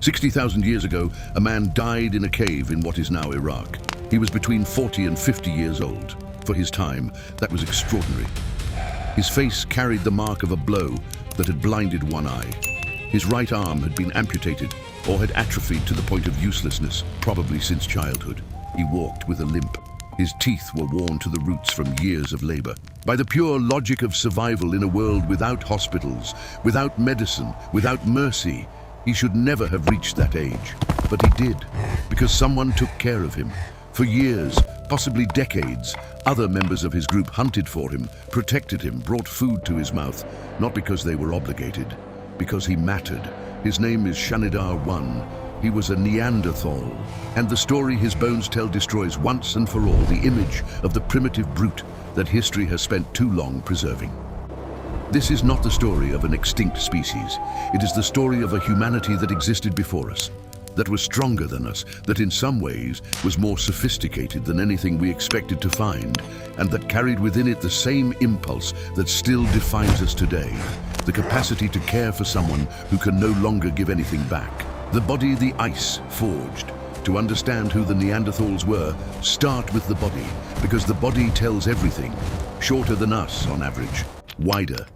60,000 years ago, a man died in a cave in what is now Iraq. He was between 40 and 50 years old. For his time, that was extraordinary. His face carried the mark of a blow that had blinded one eye. His right arm had been amputated or had atrophied to the point of uselessness, probably since childhood. He walked with a limp. His teeth were worn to the roots from years of labor. By the pure logic of survival in a world without hospitals, without medicine, without mercy, he should never have reached that age. But he did, because someone took care of him. For years, possibly decades, other members of his group hunted for him, protected him, brought food to his mouth, not because they were obligated, because he mattered. His name is Shanidar I. He was a Neanderthal, and the story his bones tell destroys once and for all the image of the primitive brute that history has spent too long preserving. This is not the story of an extinct species. It is the story of a humanity that existed before us, that was stronger than us, that in some ways was more sophisticated than anything we expected to find, and that carried within it the same impulse that still defines us today, the capacity to care for someone who can no longer give anything back. The body the ice forged. To understand who the Neanderthals were, start with the body, because the body tells everything. Shorter than us on average, wider.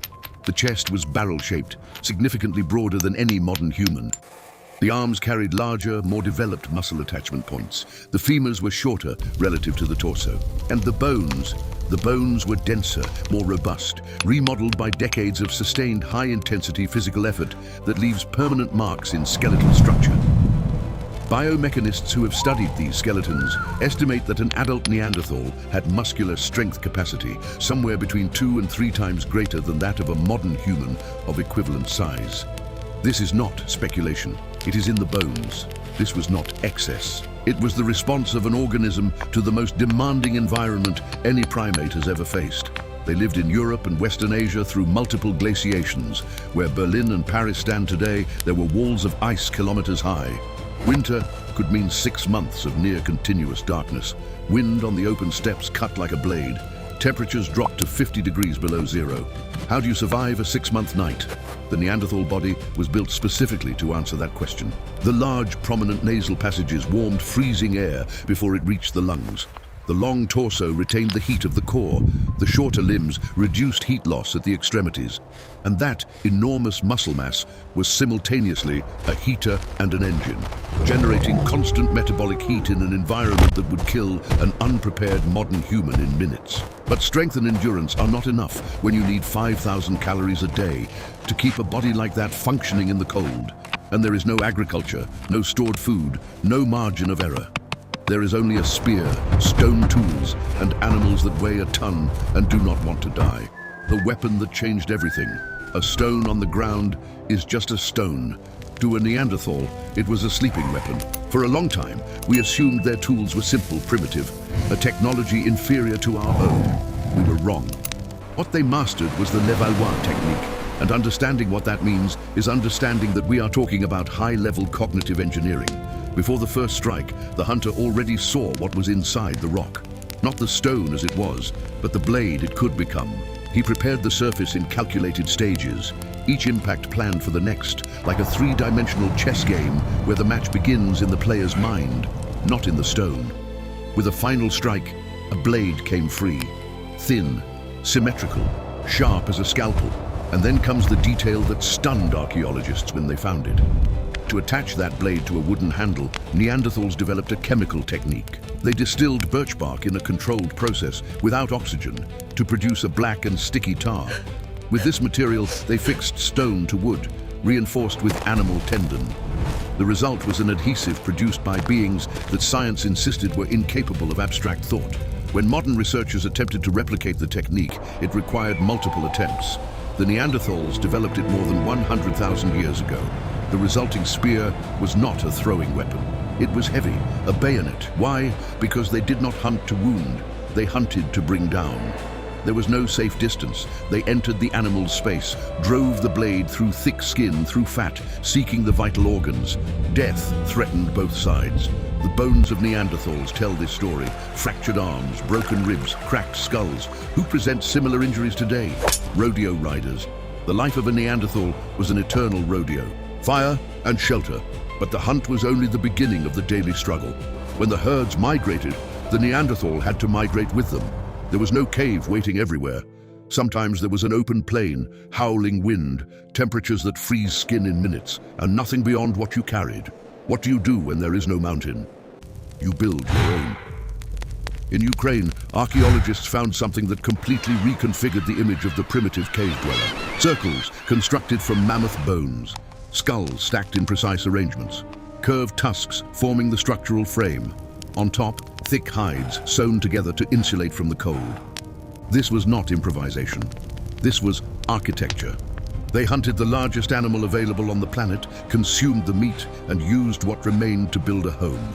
The chest was barrel-shaped, significantly broader than any modern human. The arms carried larger, more developed muscle attachment points. The femurs were shorter relative to the torso. And the bones were denser, more robust, remodeled by decades of sustained high-intensity physical effort that leaves permanent marks in skeletal structure. Biomechanists who have studied these skeletons estimate that an adult Neanderthal had muscular strength capacity somewhere between 2 and 3 times greater than that of a modern human of equivalent size. This is not speculation. It is in the bones. This was not excess. It was the response of an organism to the most demanding environment any primate has ever faced. They lived in Europe and Western Asia through multiple glaciations. Where Berlin and Paris stand today, there were walls of ice kilometers high. Winter could mean 6 months of near-continuous darkness. Wind on the open steppes cut like a blade. Temperatures dropped to 50 degrees below zero. How do you survive a 6-month night? The Neanderthal body was built specifically to answer that question. The large, prominent nasal passages warmed freezing air before it reached the lungs. The long torso retained the heat of the core. The shorter limbs reduced heat loss at the extremities. And that enormous muscle mass was simultaneously a heater and an engine, generating constant metabolic heat in an environment that would kill an unprepared modern human in minutes. But strength and endurance are not enough when you need 5,000 calories a day to keep a body like that functioning in the cold. And there is no agriculture, no stored food, no margin of error. There is only a spear, stone tools, and animals that weigh a ton and do not want to die. The weapon that changed everything. A stone on the ground is just a stone. To a Neanderthal, it was a sleeping weapon. For a long time, we assumed their tools were simple, primitive, a technology inferior to our own. We were wrong. What they mastered was the Levallois technique, and understanding what that means is understanding that we are talking about high-level cognitive engineering. Before the first strike, the hunter already saw what was inside the rock. Not the stone as it was, but the blade it could become. He prepared the surface in calculated stages, each impact planned for the next, like a 3-dimensional chess game where the match begins in the player's mind, not in the stone. With a final strike, a blade came free, thin, symmetrical, sharp as a scalpel, and then comes the detail that stunned archaeologists when they found it. To attach that blade to a wooden handle, Neanderthals developed a chemical technique. They distilled birch bark in a controlled process without oxygen to produce a black and sticky tar. With this material, they fixed stone to wood, reinforced with animal tendon. The result was an adhesive produced by beings that science insisted were incapable of abstract thought. When modern researchers attempted to replicate the technique, it required multiple attempts. The Neanderthals developed it more than 100,000 years ago. The resulting spear was not a throwing weapon. It was heavy, a bayonet. Why? Because they did not hunt to wound. They hunted to bring down. There was no safe distance. They entered the animal's space, drove the blade through thick skin, through fat, seeking the vital organs. Death threatened both sides. The bones of Neanderthals tell this story. Fractured arms, broken ribs, cracked skulls. Who presents similar injuries today? Rodeo riders. The life of a Neanderthal was an eternal rodeo. Fire and shelter, But the hunt was only the beginning of the daily struggle. When the herds migrated, the Neanderthal had to migrate with them. There was no cave waiting everywhere. Sometimes there was an open plain, howling wind, temperatures that freeze skin in minutes, and nothing beyond what you carried. What do you do when there is no mountain? You build your own. In Ukraine, archaeologists found something that completely reconfigured the image of the primitive cave dweller. Circles constructed from mammoth bones, skulls stacked in precise arrangements, curved tusks forming the structural frame. On top, thick hides sewn together to insulate from the cold. This was not improvisation. This was architecture. They hunted the largest animal available on the planet, consumed the meat, and used what remained to build a home.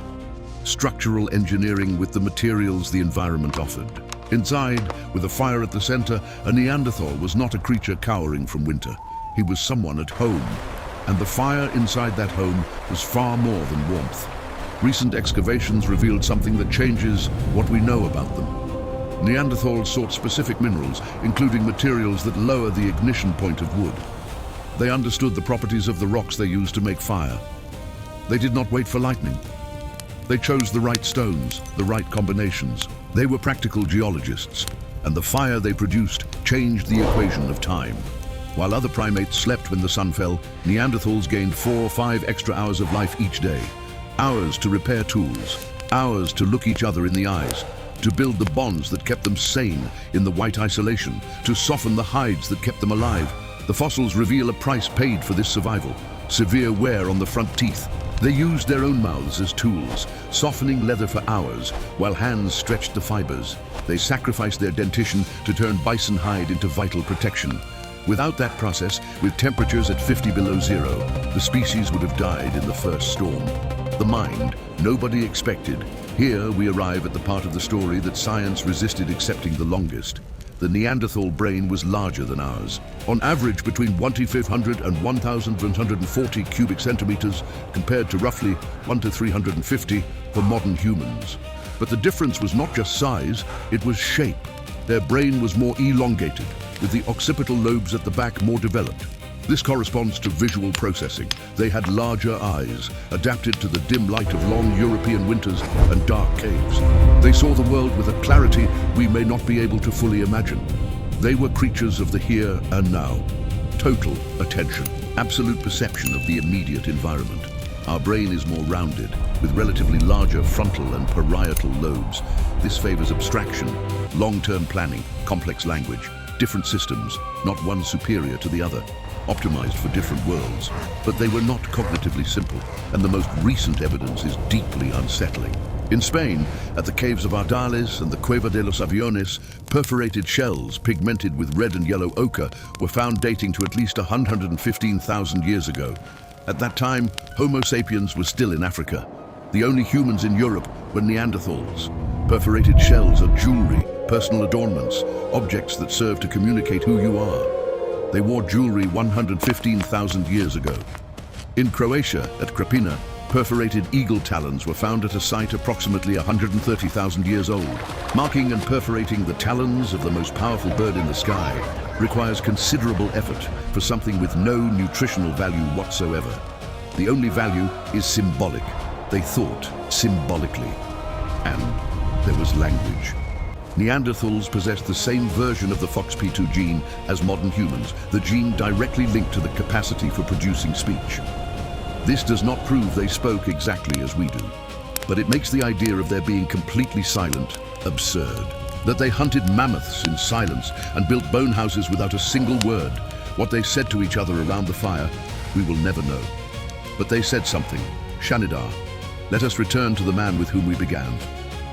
Structural engineering with the materials the environment offered. Inside, with a fire at the center, a Neanderthal was not a creature cowering from winter. He was someone at home. And the fire inside that home was far more than warmth. Recent excavations revealed something that changes what we know about them. Neanderthals sought specific minerals, including materials that lower the ignition point of wood. They understood the properties of the rocks they used to make fire. They did not wait for lightning. They chose the right stones, the right combinations. They were practical geologists, and the fire they produced changed the equation of time. While other primates slept when the sun fell, Neanderthals gained 4 or 5 extra hours of life each day. Hours to repair tools, hours to look each other in the eyes, to build the bonds that kept them sane in the white isolation, to soften the hides that kept them alive. The fossils reveal a price paid for this survival: severe wear on the front teeth. They used their own mouths as tools, softening leather for hours, while hands stretched the fibers. They sacrificed their dentition to turn bison hide into vital protection. Without that process, with temperatures at 50 below zero, the species would have died in the first storm. The mind, nobody expected. Here we arrive at the part of the story that science resisted accepting the longest. The Neanderthal brain was larger than ours, on average between 1,500 and 1,140 cubic centimeters, compared to roughly 1 to 350 for modern humans. But the difference was not just size, it was shape. Their brain was more elongated, with the occipital lobes at the back more developed. This corresponds to visual processing. They had larger eyes, adapted to the dim light of long European winters and dark caves. They saw the world with a clarity we may not be able to fully imagine. They were creatures of the here and now. Total attention, absolute perception of the immediate environment. Our brain is more rounded, with relatively larger frontal and parietal lobes. This favors abstraction, long-term planning, complex language, different systems, not one superior to the other, optimized for different worlds. But they were not cognitively simple, and the most recent evidence is deeply unsettling. In Spain, at the caves of Ardales and the Cueva de los Aviones, perforated shells pigmented with red and yellow ochre were found dating to at least 115,000 years ago. At that time, Homo sapiens was still in Africa. The only humans in Europe were Neanderthals. Perforated shells are jewelry, personal adornments, objects that serve to communicate who you are. They wore jewelry 115,000 years ago. In Croatia, at Krapina, perforated eagle talons were found at a site approximately 130,000 years old. Marking and perforating the talons of the most powerful bird in the sky requires considerable effort for something with no nutritional value whatsoever. The only value is symbolic. They thought symbolically. And there was language. Neanderthals possessed the same version of the FOXP2 gene as modern humans, the gene directly linked to the capacity for producing speech. This does not prove they spoke exactly as we do, but it makes the idea of their being completely silent absurd. That they hunted mammoths in silence and built bone houses without a single word. What they said to each other around the fire, we will never know. But they said something. Shanidar. Let us return to the man with whom we began.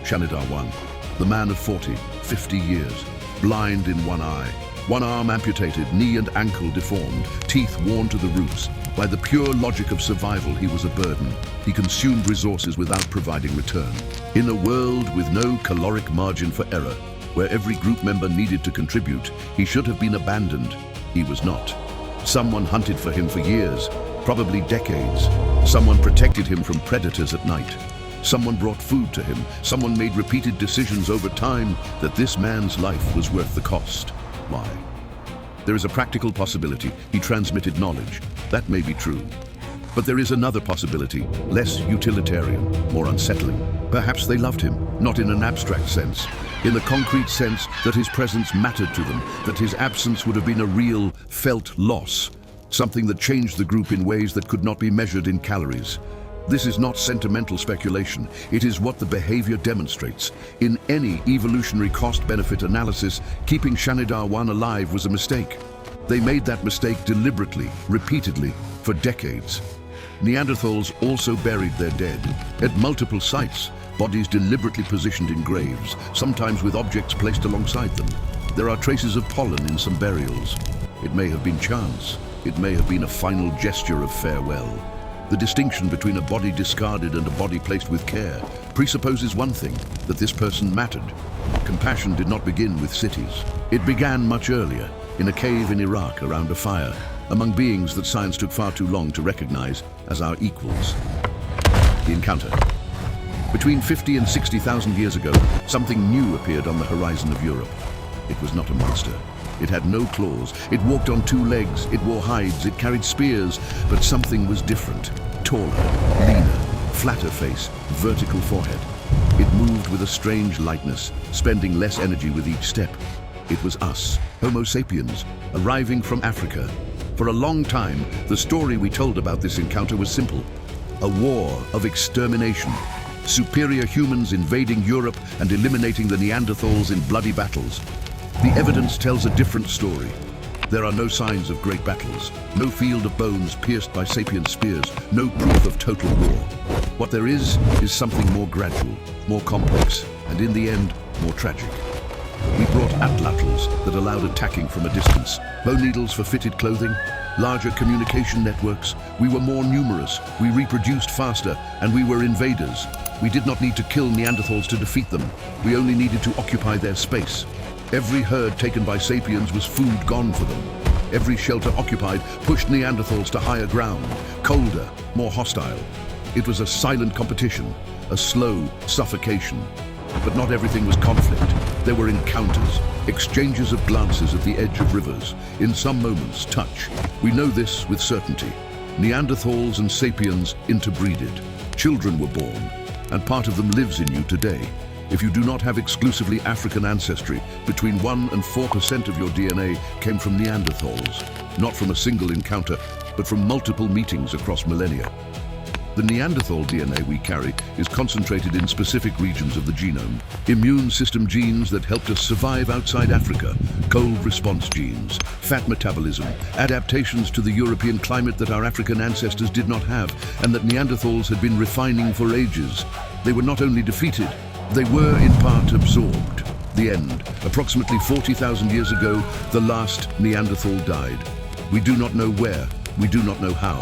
Shanidar 1. The man of 40, 50 years, blind in one eye, one arm amputated, knee and ankle deformed, teeth worn to the roots. By the pure logic of survival, he was a burden. He consumed resources without providing return. In a world with no caloric margin for error, where every group member needed to contribute, he should have been abandoned. He was not. Someone hunted for him for years, probably decades. Someone protected him from predators at night. Someone brought food to him. Someone made repeated decisions over time that this man's life was worth the cost. Why? There is a practical possibility he transmitted knowledge. That may be true. But there is another possibility, less utilitarian, more unsettling. Perhaps they loved him, not in an abstract sense, in the concrete sense that his presence mattered to them, that his absence would have been a real, felt loss, something that changed the group in ways that could not be measured in calories. This is not sentimental speculation, it is what the behavior demonstrates. In any evolutionary cost-benefit analysis, keeping Shanidar 1 alive was a mistake. They made that mistake deliberately, repeatedly, for decades. Neanderthals also buried their dead, at multiple sites, bodies deliberately positioned in graves, sometimes with objects placed alongside them. There are traces of pollen in some burials. It may have been chance, it may have been a final gesture of farewell. The distinction between a body discarded and a body placed with care presupposes one thing, that this person mattered. Compassion did not begin with cities. It began much earlier, in a cave in Iraq around a fire, among beings that science took far too long to recognize as our equals. The encounter. Between 50 and 60,000 years ago, something new appeared on the horizon of Europe. It was not a monster. It had no claws, it walked on two legs, it wore hides, it carried spears, but something was different. Taller, leaner, flatter face, vertical forehead. It moved with a strange lightness, spending less energy with each step. It was us, Homo sapiens, arriving from Africa. For a long time, the story we told about this encounter was simple. A war of extermination. Superior humans invading Europe and eliminating the Neanderthals in bloody battles. The evidence tells a different story. There are no signs of great battles, no field of bones pierced by sapien spears, no proof of total war. What there is something more gradual, more complex, and in the end, more tragic. We brought atlatls that allowed attacking from a distance, bone needles for fitted clothing, larger communication networks. We were more numerous, we reproduced faster, and we were invaders. We did not need to kill Neanderthals to defeat them. We only needed to occupy their space. Every herd taken by sapiens was food gone for them. Every shelter occupied pushed Neanderthals to higher ground, colder, more hostile. It was a silent competition, a slow suffocation. But not everything was conflict. There were encounters, exchanges of glances at the edge of rivers, in some moments touch. We know this with certainty. Neanderthals and sapiens interbreeded. Children were born, and part of them lives in you today. If you do not have exclusively African ancestry, between 1 and 4% of your DNA came from Neanderthals, not from a single encounter, but from multiple meetings across millennia. The Neanderthal DNA we carry is concentrated in specific regions of the genome. Immune system genes that helped us survive outside Africa, cold response genes, fat metabolism, adaptations to the European climate that our African ancestors did not have, and that Neanderthals had been refining for ages. They were not only defeated, they were in part absorbed. The end. Approximately 40,000 years ago, the last Neanderthal died. We do not know where, we do not know how.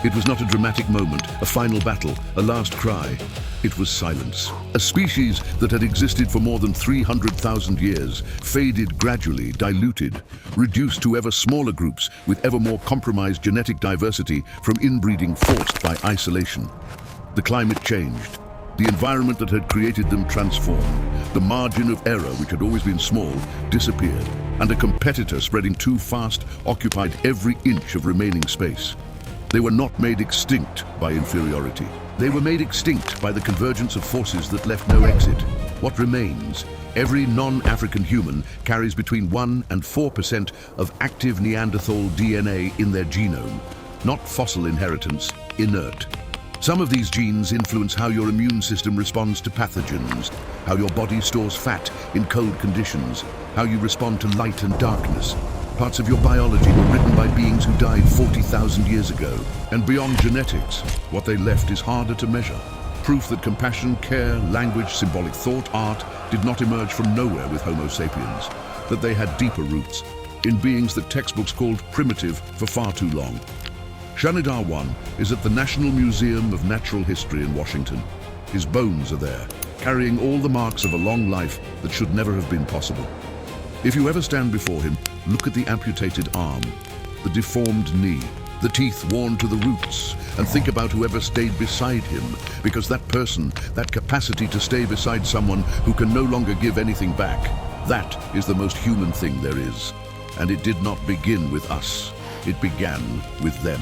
It was not a dramatic moment, a final battle, a last cry. It was silence. A species that had existed for more than 300,000 years, faded gradually, diluted, reduced to ever smaller groups with ever more compromised genetic diversity from inbreeding forced by isolation. The climate changed. The environment that had created them transformed. The margin of error, which had always been small, disappeared, and a competitor spreading too fast occupied every inch of remaining space. They were not made extinct by inferiority. They were made extinct by the convergence of forces that left no exit. What remains? Every non-African human carries between 1 and 4% of active Neanderthal DNA in their genome. Not fossil inheritance, inert. Some of these genes influence how your immune system responds to pathogens, how your body stores fat in cold conditions, how you respond to light and darkness. Parts of your biology were written by beings who died 40,000 years ago. And beyond genetics, what they left is harder to measure. Proof that compassion, care, language, symbolic thought, art did not emerge from nowhere with Homo sapiens, that they had deeper roots, in beings that textbooks called primitive for far too long. Shanidar 1 is at the National Museum of Natural History in Washington. His bones are there, carrying all the marks of a long life that should never have been possible. If you ever stand before him, look at the amputated arm, the deformed knee, the teeth worn to the roots, and think about whoever stayed beside him, because that person, that capacity to stay beside someone who can no longer give anything back, that is the most human thing there is. And it did not begin with us. It began with them.